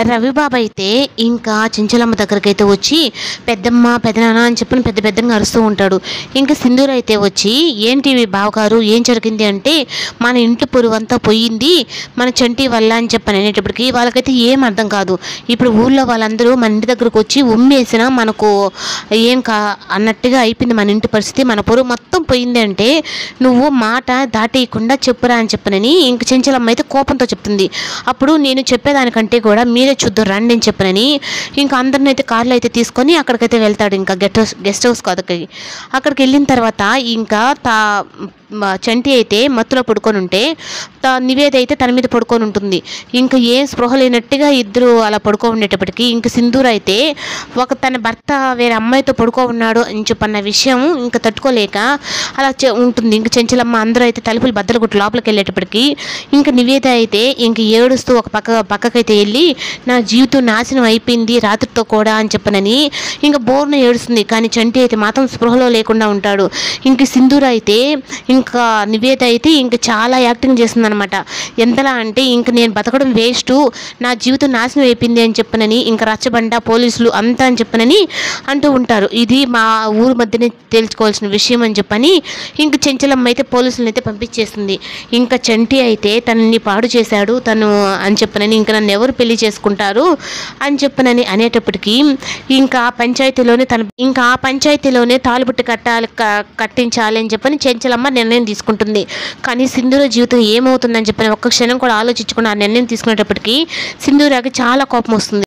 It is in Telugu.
రవిబాబు అయితే ఇంకా చెంచలమ్మ దగ్గరకైతే వచ్చి పెద్దమ్మ పెదనాన్న అని చెప్పని పెద్ద పెద్దగా అరుస్తూ ఉంటాడు. ఇంకా సింధూర అయితే వచ్చి ఏంటి బావగారు ఏం జరిగింది అంటే మన ఇంటి పురువంతా పోయింది మన చంటి వల్ల అని చెప్పని అనేటప్పటికి వాళ్ళకైతే ఏం అర్థం కాదు. ఇప్పుడు ఊళ్ళో వాళ్ళందరూ మన ఇంటి దగ్గరకు వచ్చి ఉమ్మేసినా మనకు ఏం అన్నట్టుగా అయిపోయింది మన ఇంటి పరిస్థితి, మన పొరుగు మొత్తం పోయింది అంటే నువ్వు మాట దాటేయకుండా చెప్పురా అని చెప్పనని ఇంక చెంచలమ్మ అయితే కోపంతో చెప్తుంది. అప్పుడు నేను చెప్పేదానికంటే కూడా మీరే చూద్దాం రండి అని చెప్పనని ఇంకా అందరిని అయితే కార్లో అయితే తీసుకొని అక్కడికైతే వెళ్తాడు. ఇంకా గెస్ట్ హౌస్ అక్కడికి వెళ్ళిన తర్వాత ఇంకా చంటి అయితే మత్తులో పడుకొని ఉంటే నివేద అయితే తన మీద పడుకొని ఉంటుంది. ఇంకా ఏం స్పృహ లేనట్టుగా ఇద్దరు అలా పడుకో ఉండేటప్పటికి ఇంక సింధూర అయితే తన భర్త వేరే అమ్మాయితో పడుకో ఉన్నాడు అని చెప్పన్న విషయం ఇంకా తట్టుకోలేక అలా ఉంటుంది. ఇంక చెంచలమ్మ అందరూ అయితే తలుపులు బద్దలు కొట్టి లోపలికి వెళ్ళేటప్పటికి ఇంకా నివేద అయితే ఇంక ఏడుస్తూ ఒక పక్కకైతే వెళ్ళి నా జీవితం నాశనం అయిపోయింది రాత్రితో కూడా అని చెప్పనని ఇంకా బోర్ను ఏడుస్తుంది. కానీ చంటి అయితే మాత్రం స్పృహలో లేకుండా ఉంటాడు. ఇంక సింధూర అయితే ఇంకా నివేద అయితే ఇంకా చాలా యాక్టింగ్ చేస్తుంది అనమాట. ఎంతలా అంటే ఇంక నేను బతకడం వేస్ట్ నా జీవితం నాశనం అయిపోయింది అని చెప్పనని ఇంకా రచ్చబండ పోలీసులు అంతా అని చెప్పనని అంటూ ఉంటారు. ఇది మా ఊరు మధ్యనే తేల్చుకోవాల్సిన విషయం అని చెప్పని ఇంక చెంచలమ్మ అయితే పోలీసులను అయితే పంపించేస్తుంది. ఇంకా చంటి అయితే తనని పాడు చేశాడు తను అని చెప్పనని ఇంకా నన్ను ఎవరు పెళ్లి చేసుకుంటారు అని చెప్పనని అనేటప్పటికీ ఇంకా ఆ పంచాయతీలోనే తాళిబుట్టు కట్టించాలి అని చెప్పని చెంచలమ్మ నిర్ణయం తీసుకుంటుంది. కానీ సింధూర జీవితం ఏమవుతుందని చెప్పని ఒక్క క్షణం కూడా ఆలోచించకుండా ఆ నిర్ణయం తీసుకునేటప్పటికీ సింధూరకి చాలా కోపం వస్తుంది.